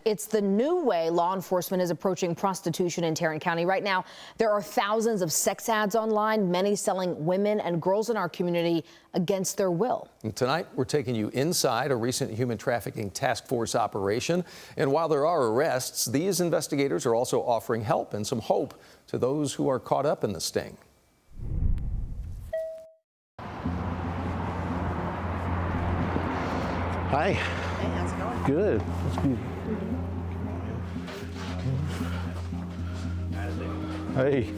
It's the new way law enforcement is approaching prostitution in Tarrant County. Right now, there are thousands of sex ads online, many selling women and girls in our community against their will. And tonight, we're taking you inside a recent human trafficking task force operation. And while there are arrests, these investigators are also offering help and some hope to those who are caught up in the sting. Hi. Hey, how's it going? Good. Let's be. Hey.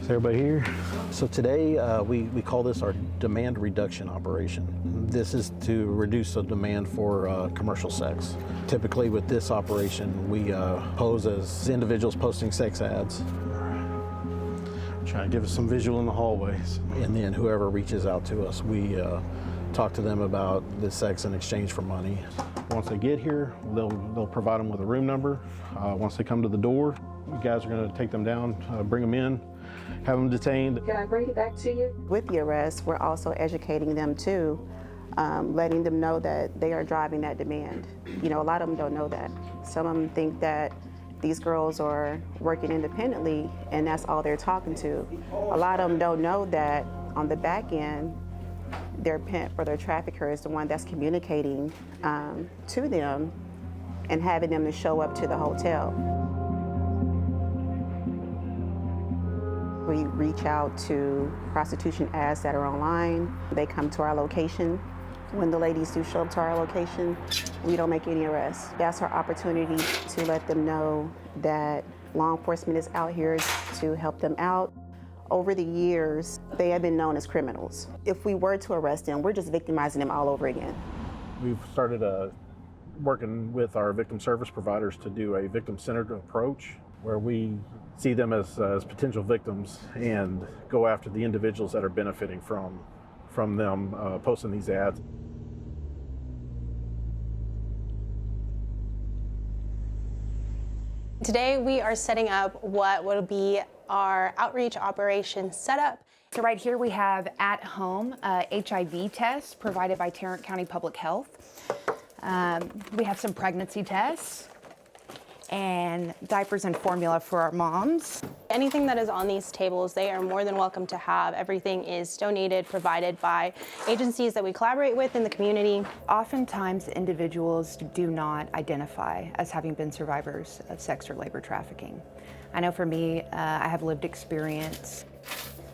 Is everybody here? So today we call this our demand reduction operation. This is to reduce the demand for commercial sex. Typically with this operation, we pose as individuals posting sex ads. Trying to give us some visual in the hallways. And then whoever reaches out to us, we talk to them about the sex in exchange for money. Once they get here, they'll provide them with a room number. Once they come to the door, you guys are going to take them down, bring them in, have them detained. Can I bring it back to you? With the arrest, we're also educating them too, letting them know that they are driving that demand. You know, a lot of them don't know that. Some of them think that these girls are working independently and that's all they're talking to. A lot of them don't know that on the back end, their pimp or their trafficker is the one that's communicating to them and having them to show up to the hotel. We reach out to prostitution ads that are online. They come to our location. When the ladies do show up to our location, we don't make any arrests. That's our opportunity to let them know that law enforcement is out here to help them out. Over the years, they have been known as criminals. If we were to arrest them, we're just victimizing them all over again. We've started working with our victim service providers to do a victim-centered approach where we see them as potential victims and go after the individuals that are benefiting from them posting these ads. Today we are setting up what will be our outreach operation setup. So right here we have at-home HIV test provided by Tarrant County Public Health. We have some pregnancy tests and diapers and formula for our moms. Anything that is on these tables, they are more than welcome to have. Everything is donated, provided by agencies that we collaborate with in the community. Oftentimes individuals do not identify as having been survivors of sex or labor trafficking. I know for me, I have lived experience.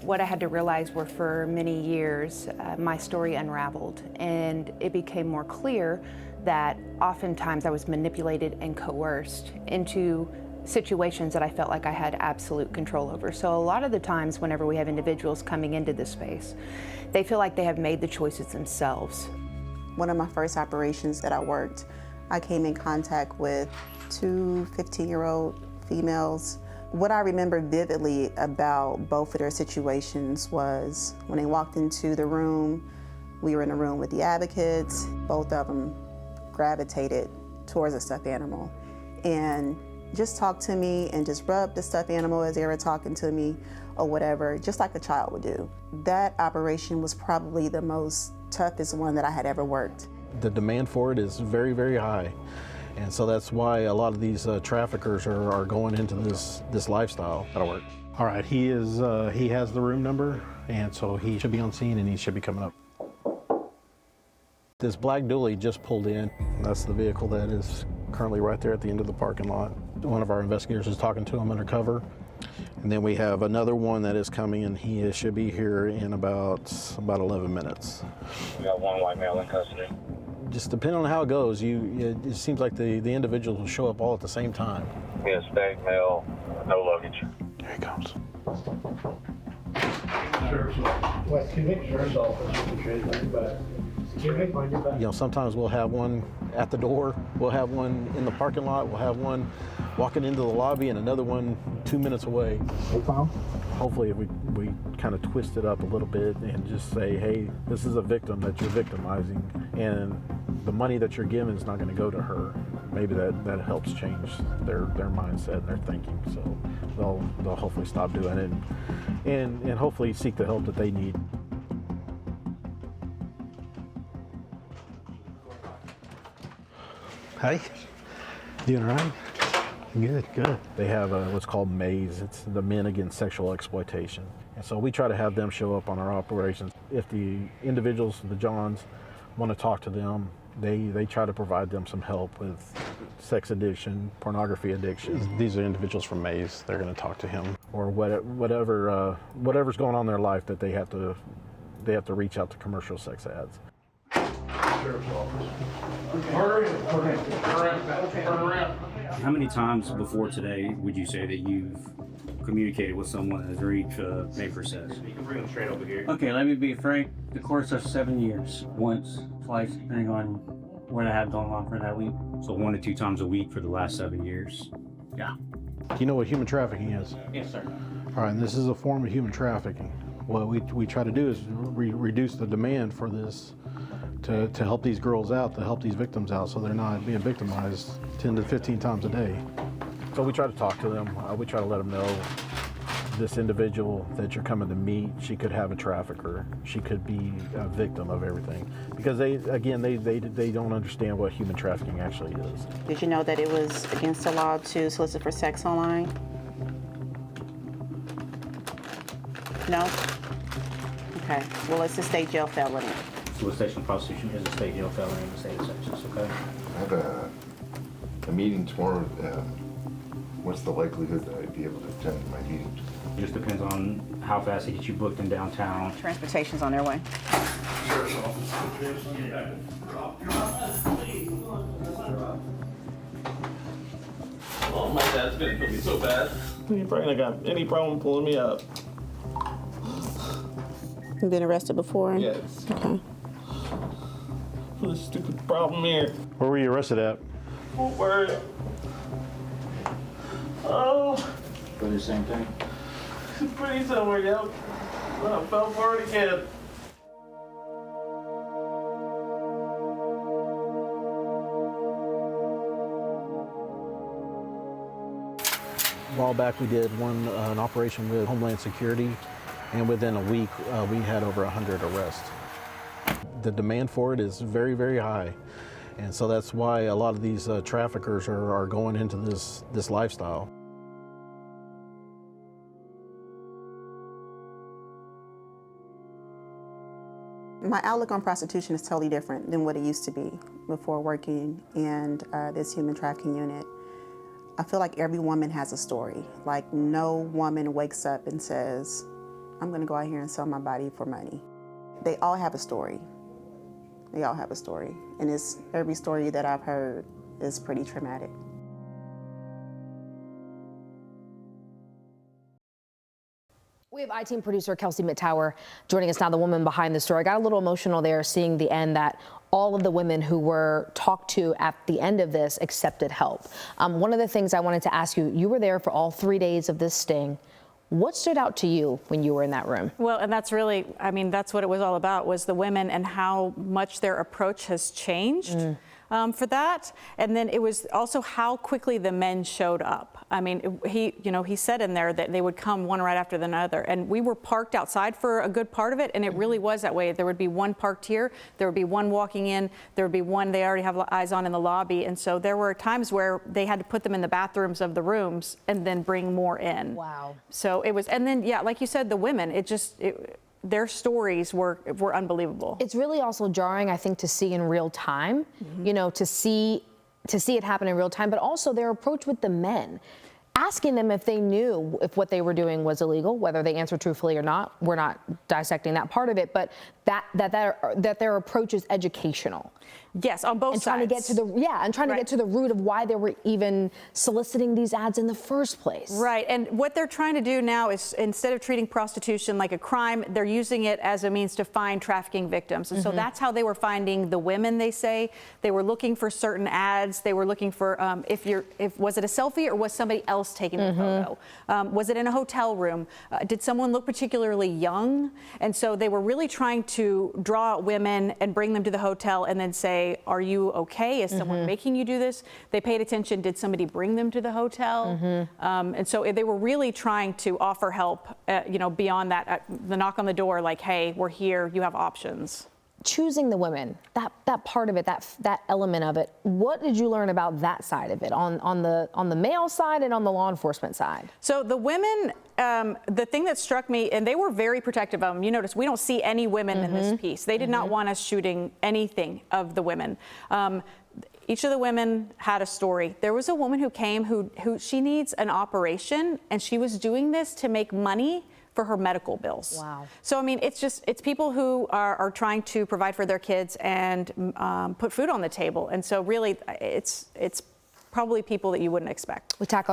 What I had to realize were for many years, my story unraveled and it became more clear that oftentimes I was manipulated and coerced into situations that I felt like I had absolute control over. So a lot of the times whenever we have individuals coming into this space, they feel like they have made the choices themselves. One of my first operations that I worked, I came in contact with two 15-year-old females. What I remember vividly about both of their situations was when they walked into the room, we were in a room with the advocates, both of them gravitated towards a stuffed animal and just talked to me and just rubbed the stuffed animal as they were talking to me or whatever, just like a child would do. That operation was probably the most toughest one that I had ever worked. The demand for it is very, very high. And so that's why a lot of these traffickers are going into this lifestyle. That'll work. All right, he has the room number, and so he should be on scene and he should be coming up. This black dually just pulled in. That's the vehicle that is currently right there at the end of the parking lot. One of our investigators is talking to him undercover. And then we have another one that is coming, and he should be here in about 11 minutes. We got one white male in custody. Just depending on how it goes, it seems like the individuals will show up all at the same time. Yes, stayed male, no luggage. Here he comes. Sheriff's office, You know, sometimes we'll have one at the door, we'll have one in the parking lot, we'll have one walking into the lobby, and another one 2 minutes away. Hopefully we kind of twist it up a little bit and just say, hey, this is a victim that you're victimizing, and the money that you're giving is not going to go to her. Maybe that helps change their mindset and their thinking. So they'll hopefully stop doing it and hopefully seek the help that they need. Hey, doing all right? Good, good. They have what's called MAZE. It's the Men Against Sexual Exploitation. And so we try to have them show up on our operations. If the individuals, the Johns, want to talk to them, they try to provide them some help with sex addiction, pornography addiction. These are individuals from MAZE. They're going to talk to him. Or whatever's going on in their life that they have to reach out to commercial sex ads. Sheriff's office. Hurry, turn around. How many times before today would you say that you've communicated with someone that has reached made for sex? You can bring them straight over here. Okay, let me be frank. The course of 7 years. Once, twice, depending on what I had going on for that week. So 1 to 2 times a week for the last 7 years. Yeah. Do you know what human trafficking is? Yes, sir. All right, and this is a form of human trafficking. What we try to do is reduce the demand for this to help these girls out, to help these victims out so they're not being victimized 10 to 15 times a day. So we try to talk to them. We try to let them know this individual that you're coming to meet, she could have a trafficker. She could be a victim of everything. Because they don't understand what human trafficking actually is. Did you know that it was against the law to solicit for sex online? No? Okay, well, it's a state jail felony. Solicitation of prostitution is a state jail felony in the state of Texas, okay? I have a meeting tomorrow. What's the likelihood that I'd be able to attend my meeting? It just depends on how fast they get you booked in downtown. Transportation's on their way. Sheriff's office. Oh, my dad's gonna put me so bad. You probably not got any problem pulling me up. You've been arrested before? Yes. Okay. For this stupid problem here. Where were you arrested at? Don't worry. Oh, For the same thing? it's pretty somewhere, yep. I fell for it again. A while back we did an operation with Homeland Security, and within a week we had over 100 arrests. The demand for it is very, very high, and so that's why a lot of these traffickers are going into this lifestyle. My outlook on prostitution is totally different than what it used to be before working in this human trafficking unit. I feel like every woman has a story. Like, no woman wakes up and says, I'm gonna go out here and sell my body for money. They all have a story. They all have a story. And every story that I've heard is pretty traumatic. We have I-Team producer Kelsey Mittauer joining us now, the woman behind the story. I got a little emotional there seeing the end that all of the women who were talked to at the end of this accepted help. One of the things I wanted to ask you, you were there for all 3 days of this sting. What stood out to you when you were in that room? Well, and that's really, I mean, that's what it was all about, was the women and how much their approach has changed. For that, and then it was also how quickly the men showed up. I mean, he said in there that they would come one right after another, and we were parked outside for a good part of it, and it really was that way. There would be one parked here, there would be one walking in, there would be one they already have eyes on in the lobby, and so there were times where they had to put them in the bathrooms of the rooms and then bring more in. Wow. So it was, and then yeah, like you said, the women, their stories were unbelievable. It's really also jarring, I think, to see in real time, you know, to see it happen in real time, but also their approach with the men, asking them if they knew if what they were doing was illegal, whether they answered truthfully or not. We're not dissecting that part of it, but that their approach is educational. Yes, on both sides. Trying to get to to get to the root of why they were even soliciting these ads in the first place. Right, and what they're trying to do now is, instead of treating prostitution like a crime, they're using it as a means to find trafficking victims. And so that's how they were finding the women, they say. They were looking for certain ads. They were looking for, was it a selfie or was somebody else taking the photo? Was it in a hotel room? Did someone look particularly young? And so they were really trying to draw out women and bring them to the hotel and then say, are you okay? Is someone making you do this? They paid attention. Did somebody bring them to the hotel? And so they were really trying to offer help, beyond that, the knock on the door, like, hey, we're here, you have options. choosing the women, that part of it, that element of it, what did you learn about that side of it on the male side and on the law enforcement side? So the women, the thing that struck me, and they were very protective of them. You notice we don't see any women in this piece. They did not want us shooting anything of the women. Each of the women had a story. There was a woman who came who she needs an operation, and she was doing this to make money for her medical bills. Wow. So I mean, it's people who are trying to provide for their kids and put food on the table. And so really, it's probably people that you wouldn't expect. We tackle